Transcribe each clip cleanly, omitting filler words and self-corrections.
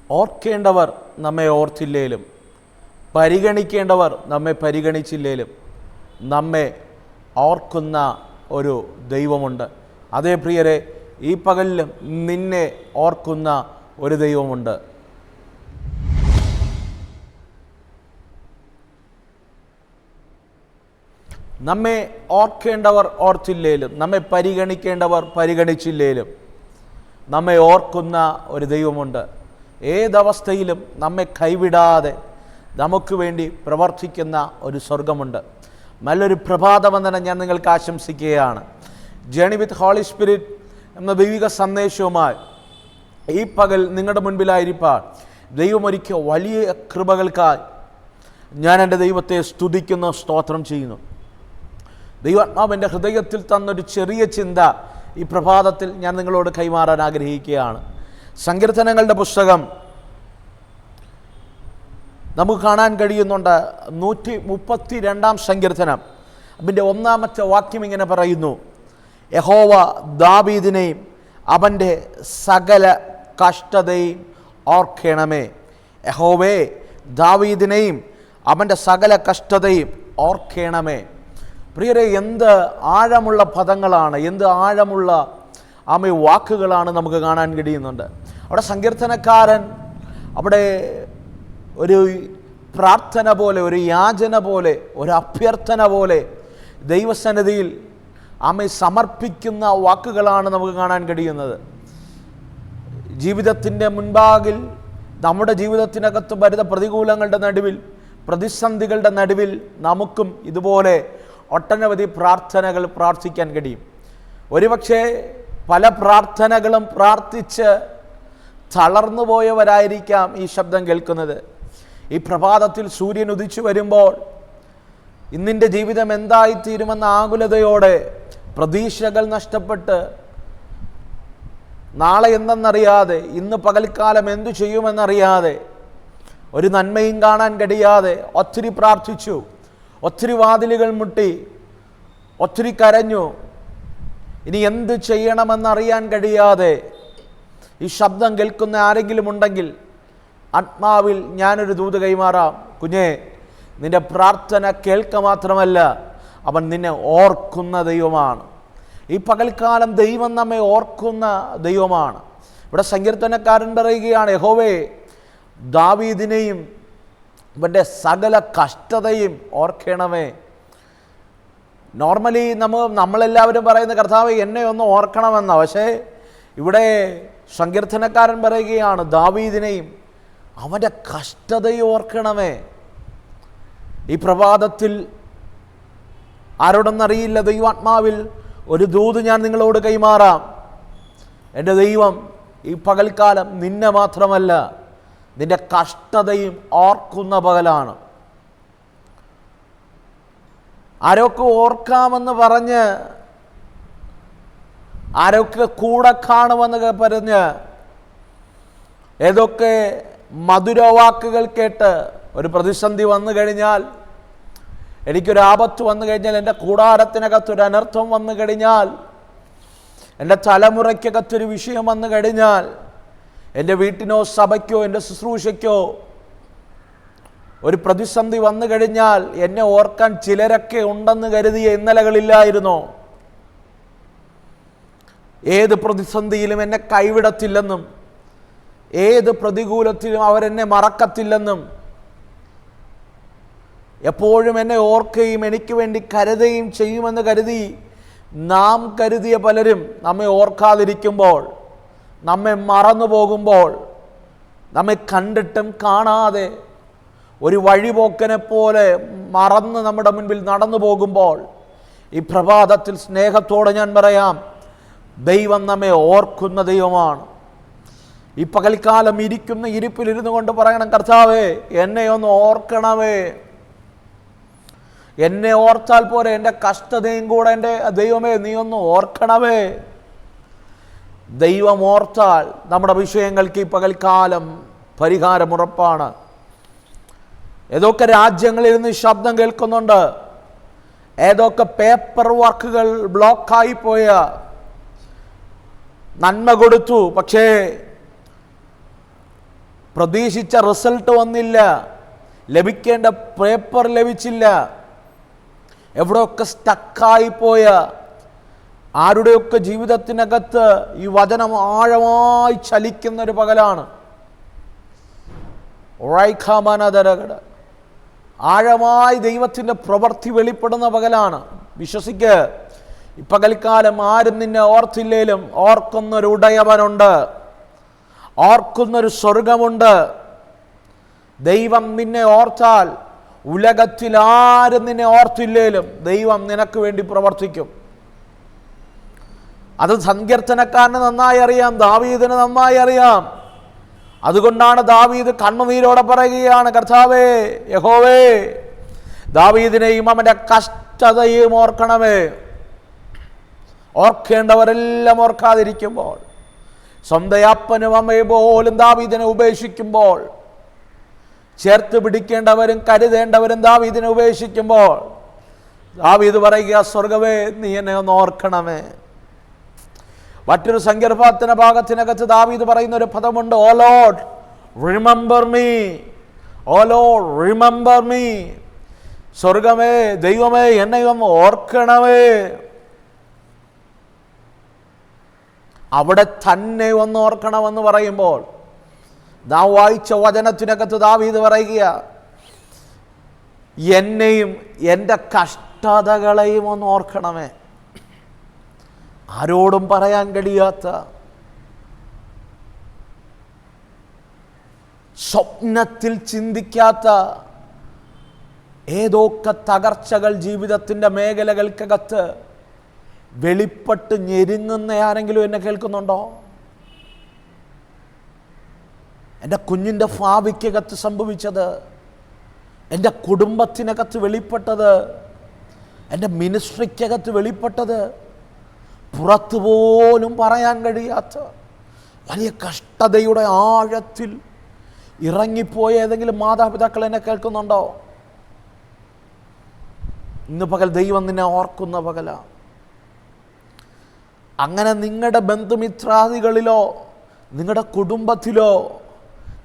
ഓർക്കേണ്ടവർ നമ്മെ ഓർത്തില്ലേലും പരിഗണിക്കേണ്ടവർ നമ്മെ പരിഗണിച്ചില്ലേലും നമ്മെ ഓർക്കുന്ന ഒരു ദൈവമുണ്ട്. അതേ പ്രിയരെ, ഈ പകലിലും നിന്നെ ഓർക്കുന്ന ഒരു ദൈവമുണ്ട്. നമ്മെ ഓർക്കേണ്ടവർ ഓർത്തില്ലേലും നമ്മെ പരിഗണിക്കേണ്ടവർ പരിഗണിച്ചില്ലേലും നമ്മെ ഓർക്കുന്ന ഒരു ദൈവമുണ്ട്. ഏതവസ്ഥയിലും നമ്മെ കൈവിടാതെ നമുക്ക് വേണ്ടി പ്രവർത്തിക്കുന്ന ഒരു സ്വർഗമുണ്ട്. നല്ലൊരു പ്രഭാതവന്ദനം ഞാൻ നിങ്ങൾക്ക് ആശംസിക്കുകയാണ്. ജേണി വിത്ത് ഹോളി സ്പിരിറ്റ് എന്ന ദൈവിക സന്ദേശവുമായി ഈ പകൽ നിങ്ങളുടെ മുൻപിലായിരിക്കാൻ ദൈവമൊരുക്കിയ വലിയ കൃപകൾക്കായി ഞാൻ എൻ്റെ ദൈവത്തെ സ്തുതിക്കുന്നു, സ്തോത്രം ചെയ്യുന്നു. ദൈവാത്മാവിൻ്റെ ഹൃദയത്തിൽ തന്നൊരു ചെറിയ ചിന്ത ഈ പ്രഭാതത്തിൽ ഞാൻ നിങ്ങളോട് കൈമാറാൻ ആഗ്രഹിക്കുകയാണ്. സങ്കീർത്തനങ്ങളുടെ പുസ്തകം നമുക്ക് കാണാൻ കഴിയുന്നുണ്ട്. 132 സങ്കീർത്തനം അതിൻ്റെ 1-ാമത്തെ വാക്യം ഇങ്ങനെ പറയുന്നു: യഹോവ ദാവീദിനെയും അവൻ്റെ സകല കഷ്ടതയും ഓർക്കണമേ. യഹോവേ, ദാവീദിനെയും അവൻ്റെ സകല കഷ്ടതയും ഓർക്കണമേ. പ്രിയരെ, എന്ത് ആഴമുള്ള പദങ്ങളാണ്, എന്ത് ആഴമുള്ള വാക്കുകളാണ് നമുക്ക് കാണാൻ കഴിയുന്നുണ്ട്. അവിടെ സങ്കീർത്തനക്കാരൻ അവിടെ ഒരു പ്രാർത്ഥന പോലെ, ഒരു യാചന പോലെ, ഒരു അഭ്യർത്ഥന പോലെ ദൈവസന്നിധിയിൽ സമർപ്പിക്കുന്ന വാക്കുകളാണ് നമുക്ക് കാണാൻ കഴിയുന്നത്. ജീവിതത്തിൻ്റെ മുൻപാകിൽ, നമ്മുടെ ജീവിതത്തിനകത്ത് വരുന്ന പ്രതികൂലങ്ങളുടെ നടുവിൽ, പ്രതിസന്ധികളുടെ നടുവിൽ നമുക്കും ഇതുപോലെ ഒട്ടനവധി പ്രാർത്ഥനകൾ പ്രാർത്ഥിക്കാൻ കഴിയും. ഒരുപക്ഷെ പല പ്രാർത്ഥനകളും പ്രാർത്ഥിച്ച് തളർന്നു പോയവരായിരിക്കാം ഈ ശബ്ദം കേൾക്കുന്നത്. ഈ പ്രഭാതത്തിൽ സൂര്യൻ ഉദിച്ചു വരുമ്പോൾ ഇന്നിൻ്റെ ജീവിതം എന്തായിത്തീരുമെന്ന ആകുലതയോടെ, പ്രതീക്ഷകൾ നഷ്ടപ്പെട്ട്, നാളെ എന്തെന്നറിയാതെ, ഇന്ന് പകൽക്കാലം എന്തു ചെയ്യുമെന്നറിയാതെ, ഒരു നന്മയും കാണാൻ കഴിയാതെ ഒത്തിരി പ്രാർത്ഥിച്ചു, ഒത്തിരി വാതിലുകൾ മുട്ടി, ഒത്തിരി കരഞ്ഞു. ഇനി എന്ത് ചെയ്യണമെന്നറിയാൻ കഴിയാതെ ഈ ശബ്ദം കേൾക്കുന്ന ആരെങ്കിലും ഉണ്ടെങ്കിൽ ആത്മാവിൽ ഞാനൊരു ദൂത് കൈമാറാം. കുഞ്ഞേ, നിന്റെ പ്രാർത്ഥന കേൾക്ക മാത്രമല്ല, അവൻ നിന്നെ ഓർക്കുന്ന ദൈവമാണ്. ഈ പകൽക്കാലം ദൈവം നമ്മെ ഓർക്കുന്ന ദൈവമാണ്. ഇവിടെ സങ്കീർത്തനക്കാരൻ പറയുകയാണ്: യഹോവേ, ദാവീദിനെയും ഇവൻ്റെ സകല കഷ്ടതയും ഓർക്കണമേ. നോർമലി നമ്മളെല്ലാവരും പറയുന്ന കർത്താവേ എന്നെ ഒന്ന് ഓർക്കണമെന്നാണ്. പക്ഷേ ഇവിടെ സങ്കീർത്തനക്കാരൻ പറയുകയാണ് ദാവീദിനെയും അവൻ്റെ കഷ്ടതയും ഓർക്കണമേ. ഈ പ്രഭാതത്തിൽ ആരോടെന്നറിയില്ല, ദൈവാത്മാവിൽ ഒരു ദൂത് ഞാൻ നിങ്ങളോട് കൈമാറാം. എൻ്റെ ദൈവം ഈ പകൽക്കാലം നിന്നെ മാത്രമല്ല, നിന്റെ കഷ്ടതയും ഓർക്കുന്ന പകലാണ്. ആരൊക്കെ ഓർക്കാമെന്ന് പറഞ്ഞ്, ആരൊക്കെ കൂടെ കാണുമെന്ന് പറഞ്ഞ്, ഏതൊക്കെ മധുരവാക്കുകൾ കേട്ട് ഒരു പ്രതിസന്ധി വന്നു കഴിഞ്ഞാൽ, എനിക്കൊരു ആപത്ത് വന്നു കഴിഞ്ഞാൽ, എൻ്റെ കൂടാരത്തിനകത്തൊരു അനർത്ഥം വന്നു കഴിഞ്ഞാൽ, എൻ്റെ തലമുറയ്ക്കകത്തൊരു വിഷയം വന്നു കഴിഞ്ഞാൽ, എൻ്റെ വീട്ടിനോ സഭയ്ക്കോ എൻ്റെ ശുശ്രൂഷയ്ക്കോ ഒരു പ്രതിസന്ധി വന്നു കഴിഞ്ഞാൽ എന്നെ ഓർക്കാൻ ചിലരൊക്കെ ഉണ്ടെന്ന് കരുതിയ ഇന്നലകളില്ലായിരുന്നോ? ഏത് പ്രതിസന്ധിയിലും എന്നെ കൈവിടത്തില്ലെന്നും, ഏത് പ്രതികൂലത്തിലും അവരെന്നെ മറക്കത്തില്ലെന്നും, എപ്പോഴും എന്നെ ഓർക്കുകയും എനിക്ക് വേണ്ടി കരുതുകയും ചെയ്യുമെന്ന് കരുതി നാം കരുതിയ പലരും നമ്മെ ഓർക്കാതിരിക്കുമ്പോൾ, നമ്മെ മറന്നു പോകുമ്പോൾ, നമ്മെ കണ്ടിട്ടും കാണാതെ ഒരു വഴിപോക്കനെ പോലെ മറന്ന് നമ്മുടെ മുൻപിൽ നടന്നു പോകുമ്പോൾ, ഈ പ്രഭാതത്തിൽ സ്നേഹത്തോടെ ഞാൻ പറയാം, ദൈവം നമ്മെ ഓർക്കുന്ന ദൈവമാണ്. ഈ പകൽക്കാലം ഇരിക്കുന്ന ഇരിപ്പിലിരുന്നു കൊണ്ട് പറയണം: കർത്താവേ, എന്നെ ഒന്ന് ഓർക്കണമേ. എന്നെ ഓർത്താൽ പോരെ, എൻ്റെ കഷ്ടതയും കൂടെ എൻ്റെ ദൈവമേ നീ ഒന്ന് ഓർക്കണമേ. ദൈവം ഓർത്താൽ നമ്മുടെ വിഷയങ്ങൾക്ക് ഈ പകൽക്കാലം പരിഹാരമുറപ്പാണ്. ഏതൊക്കെ രാജ്യങ്ങളിൽ നിന്ന് ശബ്ദം കേൾക്കുന്നുണ്ട്, ഏതൊക്കെ പേപ്പർ വർക്കുകൾ ബ്ലോക്കായി പോയ, നന്മ കൊടുത്തു പക്ഷേ പ്രതീക്ഷിച്ച റിസൾട്ട് വന്നില്ല, ലഭിക്കേണ്ട പേപ്പർ ലഭിച്ചില്ല, എവിടെയൊക്കെ സ്റ്റക്കായിപ്പോയ ആരുടെയൊക്കെ ജീവിതത്തിനകത്ത് ഈ വചനം ആഴമായി ചലിക്കുന്നൊരു പകലാണ്. ആഴമായി ദൈവത്തിൻ്റെ പ്രവൃത്തി വെളിപ്പെടുന്ന പകലാണ്. വിശ്വസിക്ക്, ഈ പകൽക്കാലം ആരും നിന്നെ ഓർത്തില്ലേലും ഓർക്കുന്നൊരു ഉടയവനുണ്ട്, ഓർക്കുന്നൊരു സ്വർഗമുണ്ട്. ദൈവം നിന്നെ ഓർത്താൽ ഉലകത്തിൽ ആരും നിന്നെ ഓർത്തില്ലേലും ദൈവം നിനക്ക് വേണ്ടി പ്രവർത്തിക്കും. അത് സങ്കീർത്തനക്കാരന് നന്നായി അറിയാം, ദാവീദിന് നന്നായി അറിയാം. അതുകൊണ്ടാണ് ദാവീദ് കണ്ണുനീരോടെ പറയുകയാണ്, കർത്താവേ, യഹോവേ, ദാവീദിനെയും അവൻ്റെ കഷ്ടതയും ഓർക്കണമേ. ഓർക്കേണ്ടവരെല്ലാം ഓർക്കാതിരിക്കുമ്പോൾ, സ്വന്തം അപ്പനും അമ്മയും പോലും ദാവീദിനെ ഉപേക്ഷിക്കുമ്പോൾ, ചേർത്ത് പിടിക്കേണ്ടവരും കരുതേണ്ടവരും ദാവീദിനെ ഉപേക്ഷിക്കുമ്പോൾ, ദാവീദ് പറയുക, സ്വർഗമേ, നീ എന്നെ ഒന്ന് ഓർക്കണമേ. മറ്റൊരു സങ്കീർത്തന ഭാഗത്തിനകത്ത് ദാവീദ് പറയുന്ന ഒരു പദമുണ്ട്, ഓ ലോർഡ് റിമെമ്പർ മീ, ഓ ലോർഡ് റിമെമ്പർ മീ. സ്വർഗമേ, ദൈവമേ, എന്നെ ഒന്ന് ഓർക്കണമേ. അവിടെ തന്നെ ഒന്ന് ഓർക്കണമെന്ന് പറയുമ്പോൾ, നാം വായിച്ച വചനത്തിനകത്ത് ദാവീദ് പറയുക, എന്നെയും എൻ്റെ കഷ്ടതകളെയും ഒന്ന് ഓർക്കണമേ. ആരോടും പറയാൻ കഴിയാത്ത, സ്വപ്നത്തിൽ ചിന്തിക്കാത്ത ഏതൊക്കെ തകർച്ചകൾ ജീവിതത്തിൻ്റെ മേഖലകൾക്കകത്ത് വെളിപ്പെട്ട് ഞെരുങ്ങുന്ന ആരെങ്കിലും എന്നെ കേൾക്കുന്നുണ്ടോ? എൻ്റെ കുഞ്ഞിൻ്റെ ഭാവിക്കകത്ത് സംഭവിച്ചത്, എൻ്റെ കുടുംബത്തിനകത്ത് വെളിപ്പെട്ടത്, എൻ്റെ മിനിസ്ട്രിക്കകത്ത് വെളിപ്പെട്ടത്, പുറത്തു പോലും പറയാൻ കഴിയാത്ത വലിയ കഷ്ടതയുടെ ആഴത്തിൽ ഇറങ്ങിപ്പോയ ഏതെങ്കിലും മാതാപിതാക്കൾ എന്നെ കേൾക്കുന്നുണ്ടോ? ഇന്ന് പകൽ ദൈവം നിന്നെ ഓർക്കുന്ന പകലാണ്. അങ്ങനെ നിങ്ങളുടെ ബന്ധുമിത്രാദികളിലോ നിങ്ങളുടെ കുടുംബത്തിലോ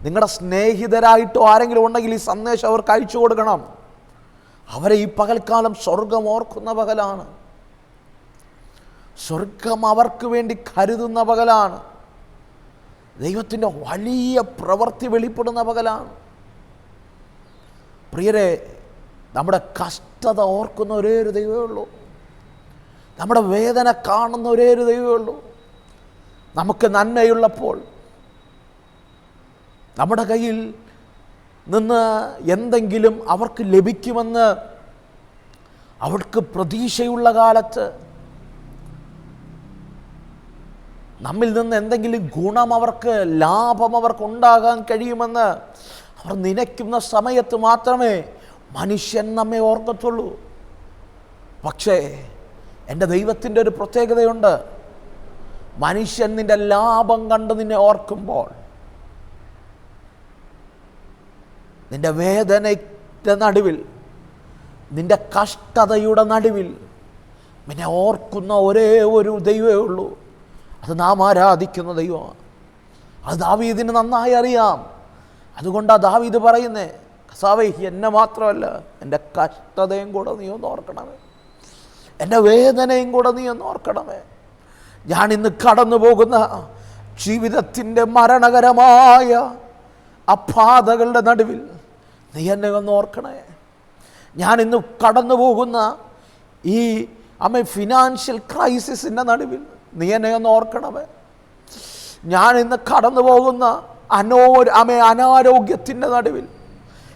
നിങ്ങളുടെ സ്നേഹിതരായിട്ടോ ആരെങ്കിലും ഉണ്ടെങ്കിൽ ഈ സന്ദേശം അവർക്ക് അയച്ചു കൊടുക്കണം. അവരെ ഈ പകൽക്കാലം സ്വർഗം ഓർക്കുന്ന പകലാണ്. സ്വർഗം അവർക്ക് വേണ്ടി കരുതുന്ന പകലാണ്. ദൈവത്തിൻ്റെ വലിയ പ്രവൃത്തി വെളിപ്പെടുന്ന പകലാണ്. പ്രിയരെ, നമ്മുടെ കഷ്ടത ഓർക്കുന്ന ഒരേ ഒരു ദൈവമേ ഉള്ളൂ. നമ്മുടെ വേദന കാണുന്ന ഒരേ ഒരു ദൈവമേ ഉള്ളൂ. നമുക്ക് നന്മയുള്ളപ്പോൾ, നമ്മുടെ കയ്യിൽ നിന്ന് എന്തെങ്കിലും അവർക്ക് ലഭിക്കുമെന്ന് അവർക്ക് പ്രതീക്ഷയുള്ള കാലത്ത്, നമ്മിൽ നിന്ന് എന്തെങ്കിലും ഗുണം അവർക്ക്, ലാഭം അവർക്കുണ്ടാകാൻ കഴിയുമെന്ന് അവർ നനയ്ക്കുന്ന സമയത്ത് മാത്രമേ മനുഷ്യൻ നമ്മെ ഓർക്കത്തുള്ളൂ. പക്ഷേ എൻ്റെ ദൈവത്തിൻ്റെ ഒരു പ്രത്യേകതയുണ്ട്. മനുഷ്യൻ നിൻ്റെ ലാഭം കണ്ട് നിന്നെ ഓർക്കുമ്പോൾ, നിൻ്റെ വേദനയുടെ നടുവിൽ, നിൻ്റെ കഷ്ടതയുടെ നടുവിൽ നിന്നെ ഓർക്കുന്ന ഒരേ ഒരു ദൈവമേ ഉള്ളൂ. അത് നാം ആരാധിക്കുന്ന ദൈവമാണ്. അത് ദാവീദിന് നന്നായി അറിയാം. അതുകൊണ്ടാണ് ദാവീദ് പറയുന്നേ, കർത്താവേ, എന്നെ മാത്രമല്ല എൻ്റെ കഷ്ടതയും കൂടെ നീ ഒന്ന് ഓർക്കണമേ, എൻ്റെ വേദനയും കൂടെ നീ ഒന്ന് ഓർക്കണമേ. ഞാനിന്ന് കടന്നു പോകുന്ന ജീവിതത്തിൻ്റെ മരണകരമായ അപാതകളുടെ നടുവിൽ നീ എന്നെ ഒന്ന് ഓർക്കണേ. ഞാനിന്ന് കടന്നു പോകുന്ന ഈ ഫിനാൻഷ്യൽ ക്രൈസിസിൻ്റെ നടുവിൽ നീ എന്നെ ഒന്ന് ഓർക്കണമേ. ഞാനിന്ന് കടന്നു പോകുന്ന അനാരോഗ്യത്തിൻ്റെ നടുവിൽ,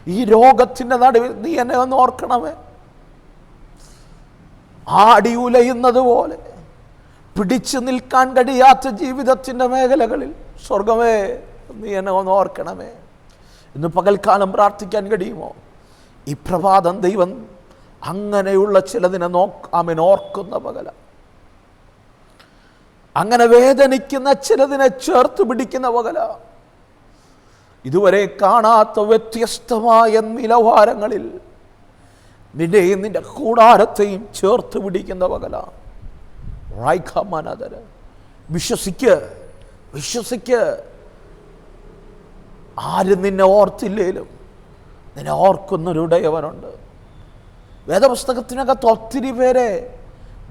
ഈ രോഗത്തിൻ്റെ നടുവിൽ നീ എന്നെ ഒന്ന് ഓർക്കണമേ. ആടി ഉലയുന്നത് പോലെ പിടിച്ചു നിൽക്കാൻ കഴിയാത്ത ജീവിതത്തിൻ്റെ മേഖലകളിൽ, സ്വർഗമേ, നീ എന്നെ ഒന്ന് ഓർക്കണമേ. ഇന്ന് പകൽക്കാലം പ്രാർത്ഥിക്കാൻ കഴിയുമോ? ഈ പ്രഭാതം ദൈവം അങ്ങനെയുള്ള ചിലതിനെ ഓർക്കുന്ന പകല, അങ്ങനെ വേദനിക്കുന്ന ചിലതിനെ ചേർത്ത് പിടിക്കുന്ന പകല, ഇതുവരെ കാണാത്ത വ്യത്യസ്തമായ നിലവാരങ്ങളിൽ നിന്റെയും നിന്റെ കൂടാരത്തെയും ചേർത്ത് പിടിക്കുന്ന പകല. വിശ്വസിക്ക്, വിശ്വസിക്ക്. ആരും നിന്നെ ഓർത്തില്ലേലും നിന്നെ ഓർക്കുന്നൊരുടയവനുണ്ട്. വേദപുസ്തകത്തിനകത്ത് ഒത്തിരി പേരെ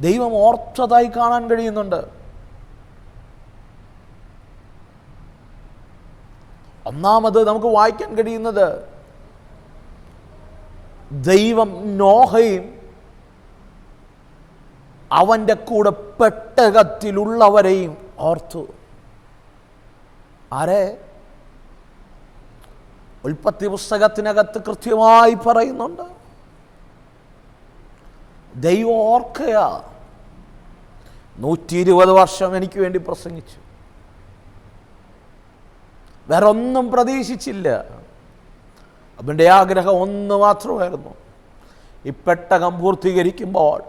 ദൈവം ഓർത്തതായി കാണാൻ കഴിയുന്നുണ്ട്. ഒന്നാമത് നമുക്ക് വായിക്കാൻ കഴിയുന്നത്, ദൈവം നോഹയും അവൻ്റെ കൂടെ പെട്ടകത്തിലുള്ളവരെയും ഓർത്തു. ആരെ? ഉൽപ്പത്തി പുസ്തകത്തിനകത്ത് കൃത്യമായി പറയുന്നുണ്ട്, ദൈവം ഓർക്കുക. 120 വർഷം എനിക്ക് വേണ്ടി പ്രസംഗിച്ചു, വേറെ ഒന്നും പ്രതീക്ഷിച്ചില്ല. അവൻ്റെ ആഗ്രഹം ഒന്ന് മാത്രമായിരുന്നു, ഈ പെട്ടകം പൂർത്തീകരിക്കുമ്പോൾ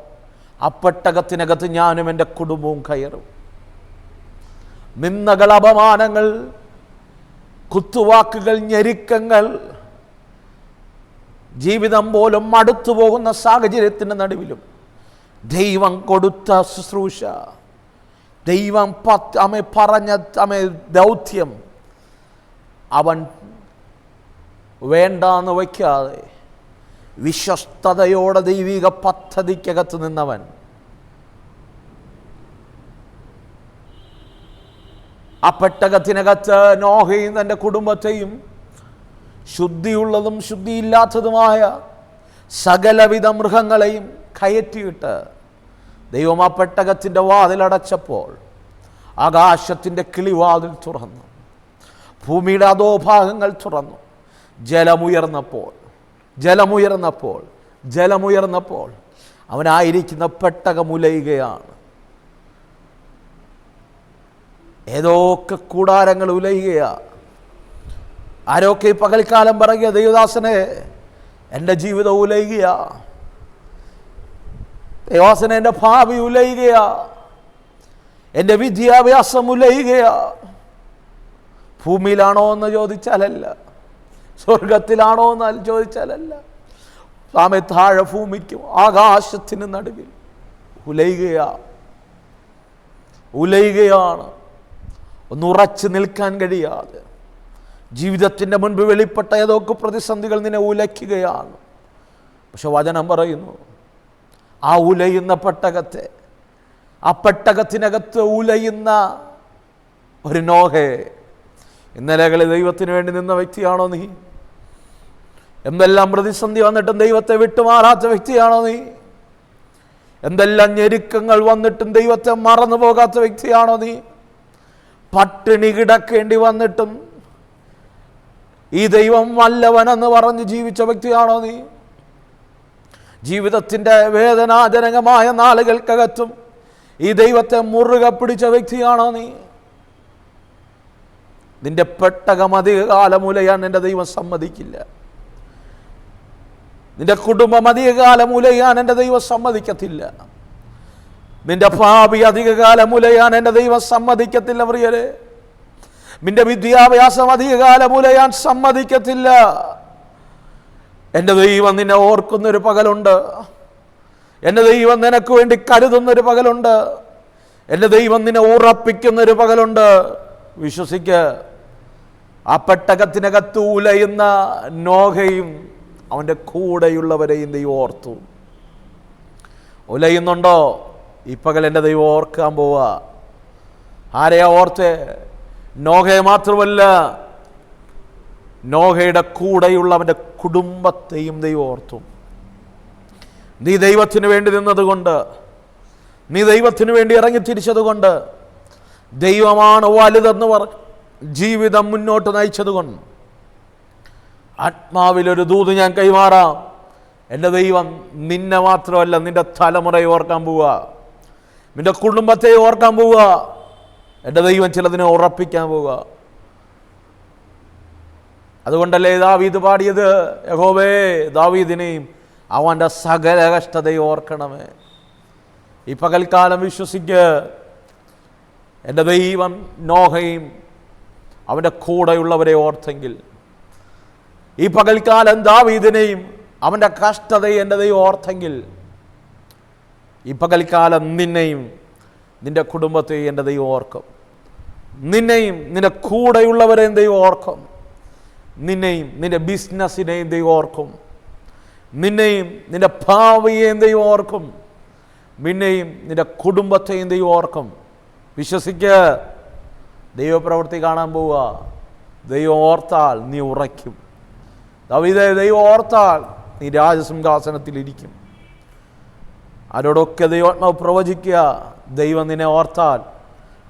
ആ പെട്ടകത്തിനകത്ത് ഞാനും എൻ്റെ കുടുംബവും കയറും. നിന്ദകൾ, അപമാനങ്ങൾ, കുത്തുവാക്കുകൾ, ഞെരുക്കങ്ങൾ, ജീവിതം പോലും മടുത്തു പോകുന്ന സാഹചര്യത്തിൻ്റെ നടുവിലും ദൈവം കൊടുത്ത ശുശ്രൂഷ, ദൈവം പറഞ്ഞ ദൗത്യം അവൻ വേണ്ടാന്ന് വയ്ക്കാതെ വിശ്വസ്തയോടെ ദൈവിക പദ്ധതിക്കകത്ത് നിന്നവൻ ആ പെട്ടകത്തിനകത്ത് നോഹയും തൻ്റെ കുടുംബത്തെയും ശുദ്ധിയുള്ളതും ശുദ്ധിയില്ലാത്തതുമായ സകലവിധ മൃഗങ്ങളെയും കയറ്റിയിട്ട് ദൈവം ആ പെട്ടകത്തിൻ്റെ വാതിലടച്ചപ്പോൾ ആകാശത്തിൻ്റെ കിളിവാതിൽ തുറന്നു, ഭൂമിയുടെ അധോഭാഗങ്ങൾ തുറന്നു. ജലമുയർന്നപ്പോൾ അവനായിരിക്കുന്ന പെട്ടകം ഉലയുകയാണ്. ഏതൊക്കെ കൂടാരങ്ങൾ ഉലയുകയാണ്. ആരൊക്കെ ഈ പകൽക്കാലം പറയുക, ദൈവദാസനെ എൻ്റെ ജീവിതം ഉലയുകയാ, ദൈവദാസനെ എൻ്റെ ഭാവി ഉലയുകയാ, എൻ്റെ വിദ്യാഭ്യാസം ഉലയുകയാ. ഭൂമിയിലാണോ എന്ന് ചോദിച്ചാലല്ല, സ്വർഗത്തിലാണോ എന്ന് ചോദിച്ചാലല്ല, താഴെ ഭൂമിക്കും ആകാശത്തിന് നടുവിൽ ഉലയുകയാണ്. ഒന്നുറച്ചു നിൽക്കാൻ കഴിയാതെ ജീവിതത്തിൻ്റെ മുൻപ് വെളിപ്പെട്ട ഏതൊക്കെ പ്രതിസന്ധികൾ നിന്നെ ഉലയ്ക്കുകയാണ്. പക്ഷെ വചനം പറയുന്നു, ആ ഉലയുന്ന പെട്ടകത്തെ, ആ പെട്ടകത്തിനകത്ത് ഉലയുന്ന ഒരു നോഹേ, ഇന്നലകളിൽ ദൈവത്തിന് വേണ്ടി നിന്ന വ്യക്തിയാണോ നീ? എന്തെല്ലാം പ്രതിസന്ധി വന്നിട്ടും ദൈവത്തെ വിട്ടുമാറാത്ത വ്യക്തിയാണോ നീ? എന്തെല്ലാം ഞെരുക്കങ്ങൾ വന്നിട്ടും ദൈവത്തെ മറന്നു പോകാത്ത വ്യക്തിയാണോ നീ? പട്ടിണി കിടക്കേണ്ടി വന്നിട്ടും ഈ ദൈവം വല്ലവനെന്ന് പറഞ്ഞ് ജീവിച്ച വ്യക്തിയാണോ നീ? ജീവിതത്തിൻ്റെ വേദനാജനകമായ നാളുകൾക്കകത്തും ഈ ദൈവത്തെ മുറുകെ പിടിച്ച വ്യക്തിയാണോ നീ? നിന്റെ പെട്ടകം അധികകാലം ഉലയാൻ എൻ്റെ ദൈവം സമ്മതിക്കില്ല. നിന്റെ കുടുംബം അധികകാലം ഉലയാൻ എൻ്റെ ദൈവം സമ്മതിക്കത്തില്ല. നിന്റെ ഭാവി അധികകാലം ഉലയാൻ എൻ്റെ ദൈവം സമ്മതിക്കത്തില്ല. പ്രിയരെ, നിന്റെ വിദ്യാഭ്യാസം അധികകാലം ഉലയാൻ സമ്മതിക്കത്തില്ല. എൻ്റെ ദൈവം നിന്നെ ഓർക്കുന്നൊരു പകലുണ്ട്. എൻ്റെ ദൈവം നിനക്ക് വേണ്ടി കരുതുന്നൊരു പകലുണ്ട്. എൻ്റെ ദൈവം നിന്നെ ഉറപ്പിക്കുന്നൊരു പകലുണ്ട്. വിശ്വസിക്ക. ആ പെട്ടകത്തിനകത്ത് ഉലയുന്ന നോഹയും അവൻ്റെ കൂടെയുള്ളവരെയും ദൈവം ഓർത്തു. ഉലയുന്നുണ്ടോ? ഈ പകൽ എൻ്റെ ദൈവം ഓർക്കാൻ പോവുക. ആരെയാ ഓർത്ത്? നോഹയെ മാത്രമല്ല, നോഹയുടെ കൂടെയുള്ളവൻ്റെ കുടുംബത്തെയും ദൈവം ഓർത്തു. നീ ദൈവത്തിന് വേണ്ടി നിന്നതുകൊണ്ട്, നീ ദൈവത്തിന് വേണ്ടി ഇറങ്ങിത്തിരിച്ചതുകൊണ്ട്, ദൈവമാണ് വലുതെന്ന് പറഞ്ഞ് ജീവിതം മുന്നോട്ട് നയിച്ചതുകൊണ്ട് ആത്മാവിലൊരു ദൂത് ഞാൻ കൈമാറാം. എൻ്റെ ദൈവം നിന്നെ മാത്രമല്ല, നിന്റെ തലമുറയെ ഓർക്കാൻ പോവുക, നിന്റെ കുടുംബത്തെ ഓർക്കാൻ പോവുക. എൻ്റെ ദൈവം ചിലതിനെ ഉറപ്പിക്കാൻ പോവുക. അതുകൊണ്ടല്ലേ ദാവീദ് പാടിയത്, യഹോവേ ദാവീദിനെയും അവൻ്റെ സകല കഷ്ടതയെ ഓർക്കണമേ. ഈ പകൽക്കാലം വിശ്വസിക്ക്. എൻ്റെ ദൈവം നോഹയും അവൻ്റെ കൂടെയുള്ളവരെ ഓർത്തെങ്കിൽ, ഈ പകൽക്കാലം ദാവീദിനെയും അവൻ്റെ കഷ്ടതയെ എൻ്റെ ദൈവം ഓർത്തെങ്കിൽ, ഈ പകൽക്കാലം നിന്നെയും നിൻ്റെ കുടുംബത്തെയും എൻ്റെ ദൈവം ഓർക്കും. നിന്നെയും നിൻ്റെ കൂടെയുള്ളവരെയും ദൈവം ഓർക്കും. നിന്നെയും നിന്റെ ബിസിനസ്സിനെയും ദൈവം ഓർക്കും. നിന്നെയും നിന്റെ ഭാവിയെയും ദൈവം ഓർക്കും. നിന്നെയും നിന്റെ കുടുംബത്തെയും ദൈവം ഓർക്കും. വിശ്വസിക്കുക, ദൈവപ്രവൃത്തി കാണാൻ പോവുക. ദൈവം ഓർത്താൽ നീ ഉറയ്ക്കും. ദാവീദേ, ദൈവം ഓർത്താൽ നീ രാജസിംഹാസനത്തിലിരിക്കും. ആരോടൊക്കെ ദൈവാത്മാവ് പ്രവചിക്കുക, ദൈവം നിന്നെ ഓർത്താൽ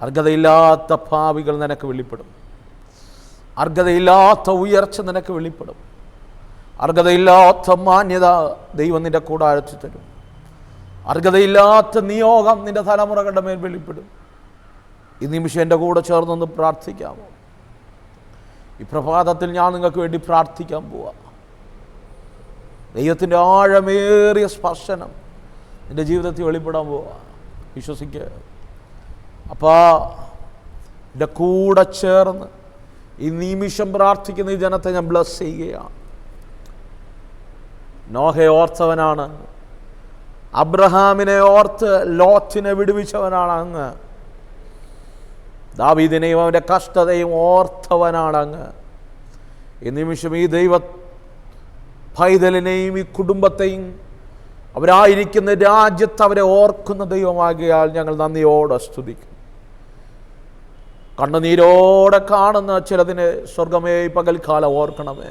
അർഹതയില്ലാത്ത ഭാവികൾ നിനക്ക് വെളിപ്പെടും. അർഹതയില്ലാത്ത ഉയർച്ച നിനക്ക് വെളിപ്പെടും. അർഹതയില്ലാത്ത മാന്യത ദൈവം നിന്റെ കൂടാരത്തിൽ തരും. അർഹതയില്ലാത്ത നിയോഗം നിന്റെ തലമുറകളുടെ മേൽ വെളിപ്പെടും. ഈ നിമിഷം എൻ്റെ കൂടെ ചേർന്നൊന്ന് പ്രാർത്ഥിക്കാമോ? ഈ പ്രഭാതത്തിൽ ഞാൻ നിങ്ങൾക്ക് വേണ്ടി പ്രാർത്ഥിക്കാൻ പോവാ. ദൈവത്തിൻ്റെ ആഴമേറിയ സ്പർശനം നിൻ്റെ ജീവിതത്തിൽ വെളിപ്പെടാൻ പോവാ. വിശ്വസിക്കുക. അപ്പോൾ എൻ്റെ കൂടെ ചേർന്ന് ഈ നിമിഷം പ്രാർത്ഥിക്കുന്ന ഈ ജനത്തെ ഞാൻ ബ്ലസ് ചെയ്യുകയാണ്. നോഹയെ ഓർത്തവനാണ്. അബ്രഹാമിനെ ഓർത്ത് ലോത്തിനെ വിടുവിച്ചവനാണ് അങ്ങ്. ദാവീദിനെയും അവൻ്റെ കഷ്ടതയും ഓർത്തവനാണ് അങ്ങ്. ഈ നിമിഷം ഈ ദൈവ പൈതലിനെയും ഈ കുടുംബത്തെയും അവരായിരിക്കുന്ന രാജ്യത്ത് അവരെ ഓർക്കുന്ന ദൈവമാകിയാൽ ഞങ്ങൾ നന്ദിയോടെ സ്തുതിക്കും. കണ്ണുനീരോടെ കാണുന്ന ചിലതിനെ സ്വർഗമേ പകൽക്കാലം ഓർക്കണമേ.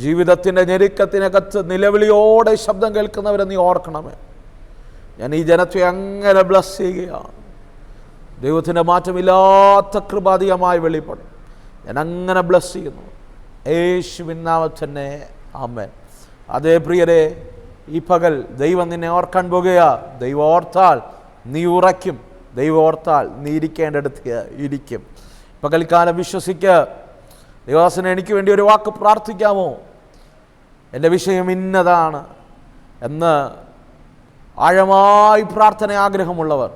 ജീവിതത്തിൻ്റെ ഞെരുക്കത്തിനകത്ത് നിലവിളിയോടെ ശബ്ദം കേൾക്കുന്നവരെ നീ ഓർക്കണമേ. ഞാൻ ഈ ജനത്തെ അങ്ങനെ ബ്ലസ് ചെയ്യുകയാണ്. ദൈവത്തിൻ്റെ മാറ്റമില്ലാത്ത കൃപാധികമായി വെളിപ്പെടും. ഞാൻ അങ്ങനെ ബ്ലസ് ചെയ്യുന്നു യേശുവിൻ നാമത്തിൽ തന്നെ. ആമേൻ. അതേ പ്രിയരെ, ഈ പകൽ ദൈവം നിന്നെ ഓർക്കാൻ പോകുക. ദൈവം ഓർത്താൽ നീ ഉറയ്ക്കും. ദൈവം ഓർത്താൽ നീ ഇരിക്കേണ്ടടുത്ത് ഇരിക്കും. പകൽക്കാലം വിശ്വസിക്കുക. ദൈവദാസനെ, എനിക്ക് വേണ്ടി ഒരു വാക്ക് പ്രാർത്ഥിക്കാമോ? എൻ്റെ വിഷയം ഇന്നതാണ് എന്ന് ആഴമായി പ്രാർത്ഥന ആഗ്രഹമുള്ളവർ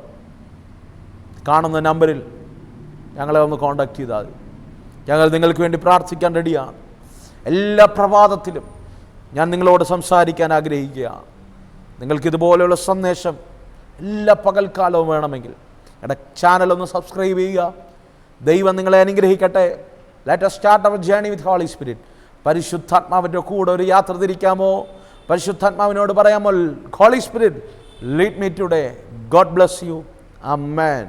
കാണുന്ന നമ്പറിൽ ഞങ്ങളെ ഒന്ന് കോൺടാക്ട് ചെയ്താൽ മതി. ഞങ്ങൾ നിങ്ങൾക്ക് വേണ്ടി പ്രാർത്ഥിക്കാൻ റെഡിയാണ്. എല്ലാ പ്രഭാതത്തിലും ഞാൻ നിങ്ങളോട് സംസാരിക്കാൻ ആഗ്രഹിക്കുകയാണ്. നിങ്ങൾക്കിതുപോലെയുള്ള സന്ദേശം എല്ലാ പകൽക്കാലവും വേണമെങ്കിൽ എൻ്റെ ചാനലൊന്ന് സബ്സ്ക്രൈബ് ചെയ്യുക. ദൈവം നിങ്ങളെ അനുഗ്രഹിക്കട്ടെ. Let us start our journey with Holy Spirit. പരിശുദ്ധാത്മാവിൻ്റെ കൂടെ ഒരു യാത്ര തിരിക്കാമോ? പരിശുദ്ധാത്മാവിനോട് പറയാമോ, Holy Spirit, lead me today. God bless you. Amen.